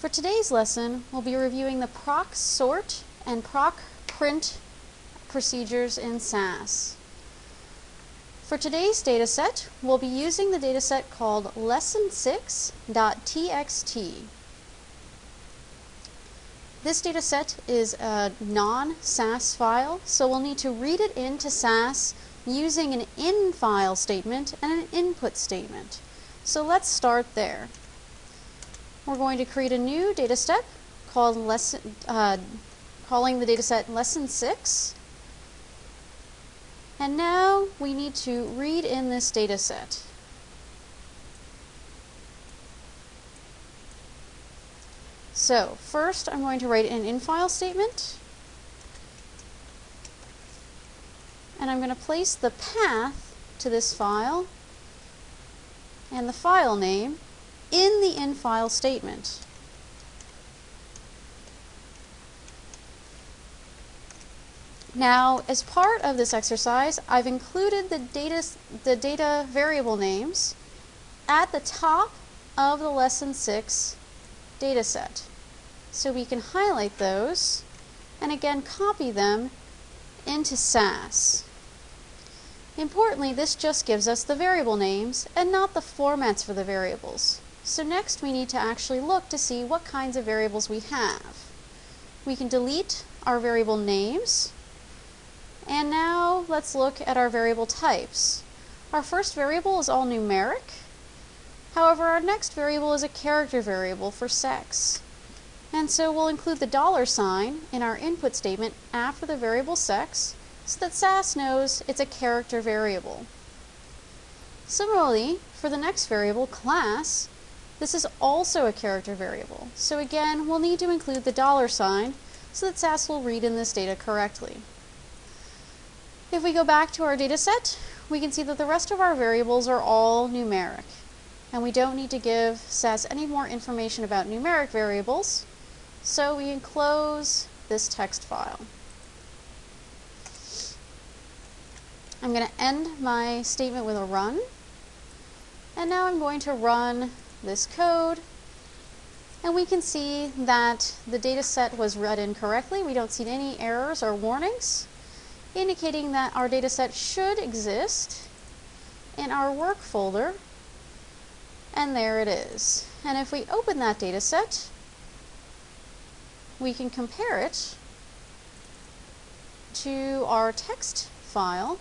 For today's lesson, we'll be reviewing the proc sort and proc print procedures in SAS. For today's dataset, we'll be using the dataset called lesson6.txt. This dataset is a non-SAS file, so we'll need to read it into SAS using an in-file statement and an input statement. So let's start there. We're going to create a new dataset called calling the dataset lesson 6. And now we need to read in this dataset. So first I'm going to write an in-file statement, and I'm going to place the path to this file and the file name in the in-file statement. Now, as part of this exercise, I've included the data variable names at the top of the lesson 6 dataset. So we can highlight those and again copy them into SAS. Importantly, this just gives us the variable names and not the formats for the variables. So next we need to actually look to see what kinds of variables we have. We can delete our variable names, and now let's look at our variable types. Our first variable is all numeric. However, our next variable is a character variable for sex. And so we'll include the $sign in our input statement after the variable sex so that SAS knows it's a character variable. Similarly, for the next variable, class, this is also a character variable. So again, we'll need to include the $sign so that SAS will read in this data correctly. If we go back to our data set, we can see that the rest of our variables are all numeric. And we don't need to give SAS any more information about numeric variables, so we enclose this text file. I'm going to end my statement with a run, and now I'm going to run this code, and we can see that the data set was read in correctly. We don't see any errors or warnings, indicating that our data set should exist in our work folder, and there it is. And if we open that data set, we can compare it to our text file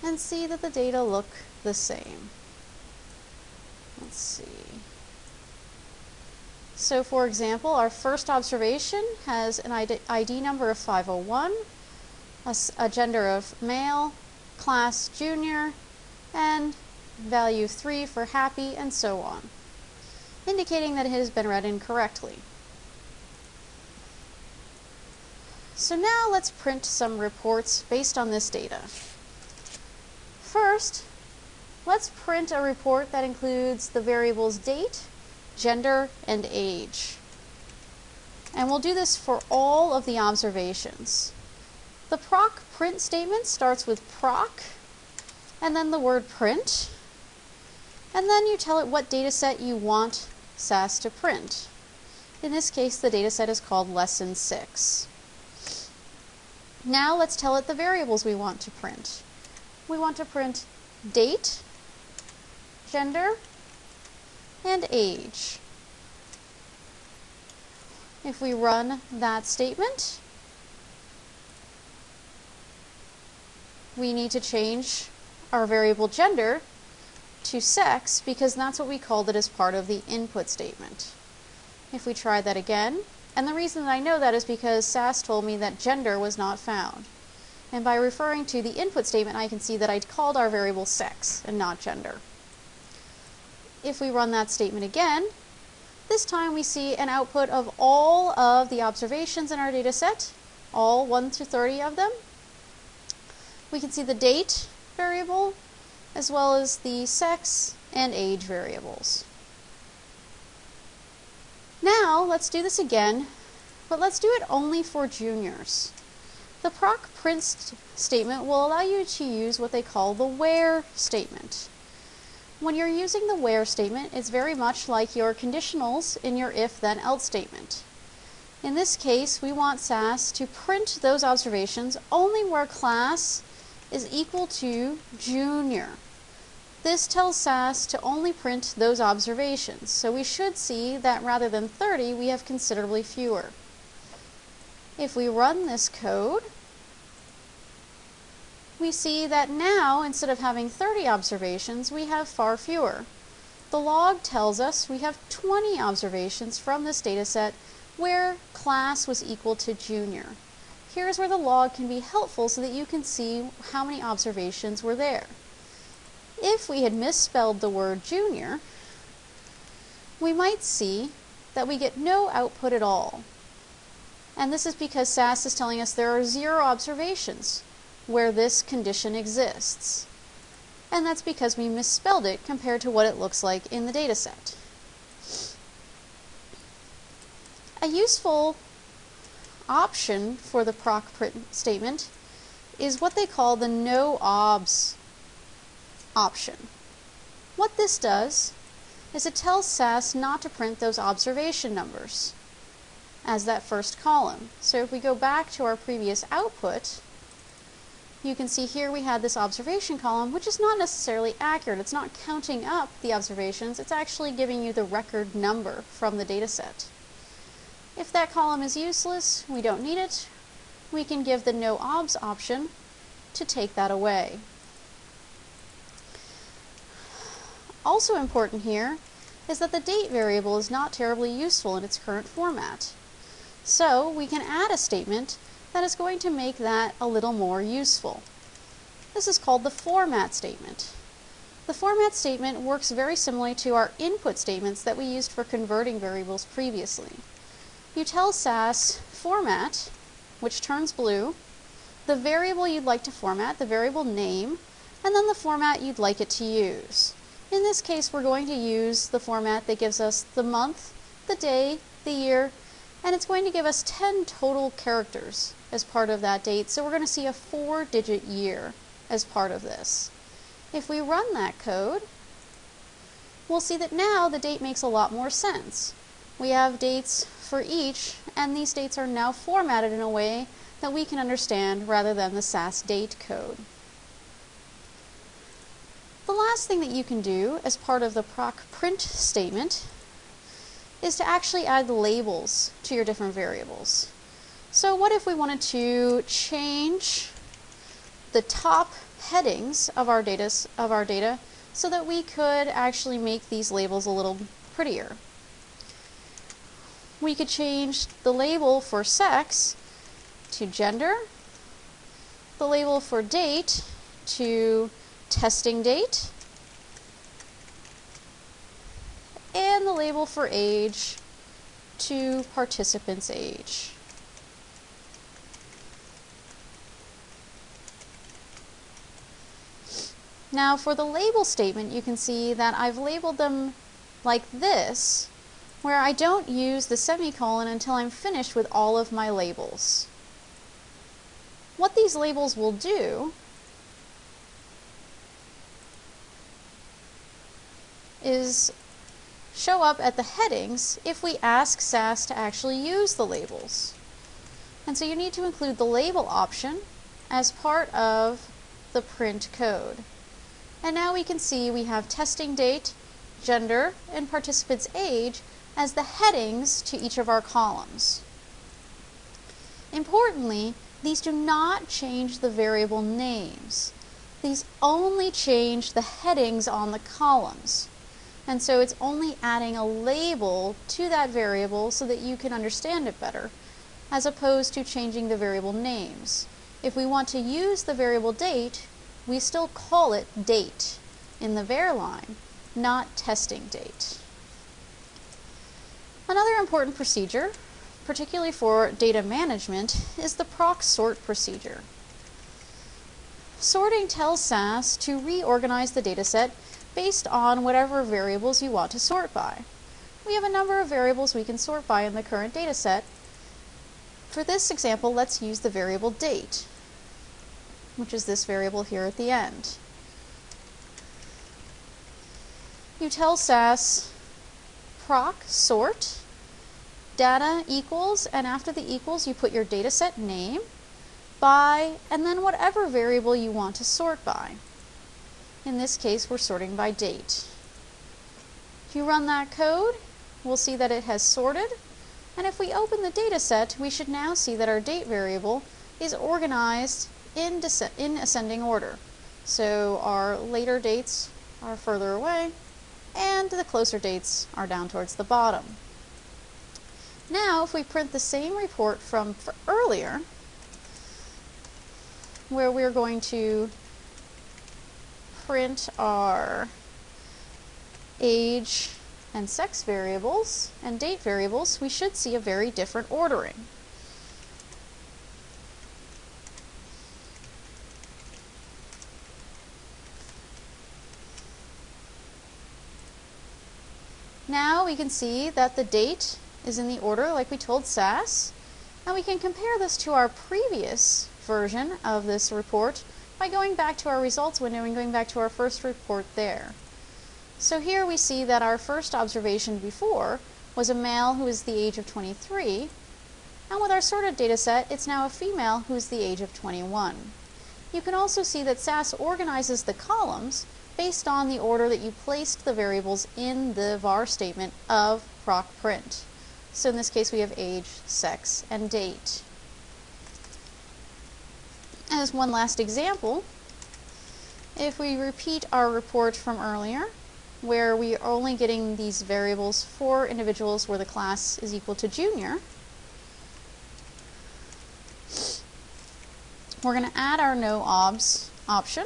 and see that the data look the same. Let's see. So for example, our first observation has an ID number of 501, a gender of male, class junior, and value 3 for happy, and so on, indicating that it has been read incorrectly. So now let's print some reports based on this data. First, let's print a report that includes the variables date, gender, and age. And we'll do this for all of the observations. The proc print statement starts with proc, and then the word print, and then you tell it what data set you want SAS to print. In this case, the data set is called lesson 6. Now let's tell it the variables we want to print. We want to print date, gender, and age. If we run that statement, we need to change our variable gender to sex because that's what we called it as part of the input statement. If we try that again, and the reason that I know that is because SAS told me that gender was not found. And by referring to the input statement, I can see that I called our variable sex and not gender. If we run that statement again, this time we see an output of all of the observations in our data set, all 1 through 30 of them. We can see the date variable as well as the sex and age variables. Now let's do this again, but let's do it only for juniors. The proc print statement will allow you to use what they call the where statement. When you're using the where statement, it's very much like your conditionals in your if then else statement. In this case, we want SAS to print those observations only where class is equal to junior. This tells SAS to only print those observations, so we should see that rather than 30, we have considerably fewer. If we run this code, we see that now, instead of having 30 observations, we have far fewer. The log tells us we have 20 observations from this data set where class was equal to junior. Here's where the log can be helpful so that you can see how many observations were there. If we had misspelled the word junior, we might see that we get no output at all. And this is because SAS is telling us there are 0 observations where this condition exists. And that's because we misspelled it compared to what it looks like in the data set. A useful option for the proc print statement is what they call the no obs option. What this does is it tells SAS not to print those observation numbers as that first column. So if we go back to our previous output, you can see here we had this observation column, which is not necessarily accurate. It's not counting up the observations, it's actually giving you the record number from the data set. If that column is useless, we don't need it, we can give the no obs option to take that away. Also important here is that the date variable is not terribly useful in its current format. So we can add a statement that is going to make that a little more useful. This is called the format statement. The format statement works very similarly to our input statements that we used for converting variables previously. You tell SAS format, which turns blue, the variable you'd like to format, the variable name, and then the format you'd like it to use. In this case, we're going to use the format that gives us the month, the day, the year, and it's going to give us 10 total characters as part of that date, so we're going to see a 4-digit year as part of this. If we run that code, we'll see that now the date makes a lot more sense. We have dates for each, and these dates are now formatted in a way that we can understand rather than the SAS date code. The last thing that you can do as part of the proc print statement is to actually add labels to your different variables. So what if we wanted to change the top headings of our data so that we could actually make these labels a little prettier? We could change the label for sex to gender, the label for date to testing date, and the label for age to participant's age. Now for the label statement, you can see that I've labeled them like this, where I don't use the semicolon until I'm finished with all of my labels. What these labels will do is show up at the headings if we ask SAS to actually use the labels. And so you need to include the label option as part of the print code. And now we can see we have testing date, gender, and participant's age as the headings to each of our columns. Importantly, these do not change the variable names. These only change the headings on the columns. And so it's only adding a label to that variable so that you can understand it better, as opposed to changing the variable names. If we want to use the variable date, we still call it date in the var line, not testing date. Another important procedure, particularly for data management, is the proc sort procedure. Sorting tells SAS to reorganize the dataset based on whatever variables you want to sort by. We have a number of variables we can sort by in the current dataset. For this example, let's use the variable date, which is this variable here at the end. you tell SAS proc sort data equals, and after the equals you put your dataset name, by, and then whatever variable you want to sort by. In this case, we're sorting by date. If you run that code, we'll see that it has sorted, and if we open the dataset, we should now see that our date variable is organized in ascending order. So our later dates are further away, and the closer dates are down towards the bottom. Now, if we print the same report from earlier, where we're going to print our age and sex variables and date variables, we should see a very different ordering. Now we can see that the date is in the order like we told SAS, and we can compare this to our previous version of this report by going back to our results window and going back to our first report there. So here we see that our first observation before was a male who is the age of 23, and with our sorted data set, it's now a female who is the age of 21. You can also see that SAS organizes the columns based on the order that you placed the variables in the var statement of proc print. So in this case we have age, sex, and date. As one last example, if we repeat our report from earlier, where we are only getting these variables for individuals where the class is equal to junior, we're going to add our no obs option.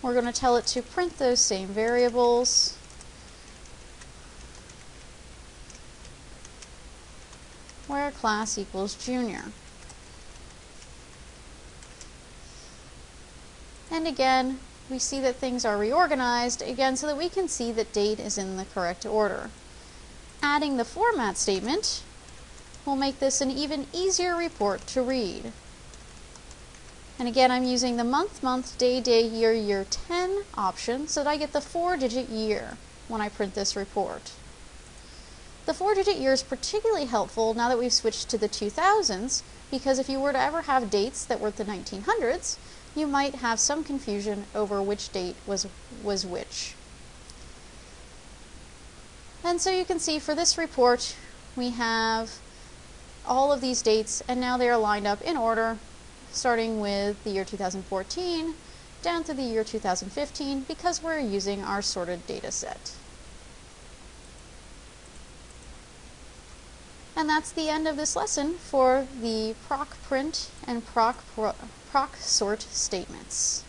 We're going to tell it to print those same variables. Where class equals junior. And again, we see that things are reorganized, again, so that we can see that date is in the correct order. Adding the format statement will make this an even easier report to read. And again, I'm using the month, month, day, day, year, year 10 option so that I get the 4-digit year when I print this report. The 4-digit year is particularly helpful now that we've switched to the 2000s, because if you were to ever have dates that were the 1900s, you might have some confusion over which date was which. And so you can see for this report, we have all of these dates, and now they are lined up in order, starting with the year 2014 down to the year 2015, because we're using our sorted data set. And that's the end of this lesson for the proc print and proc sort statements.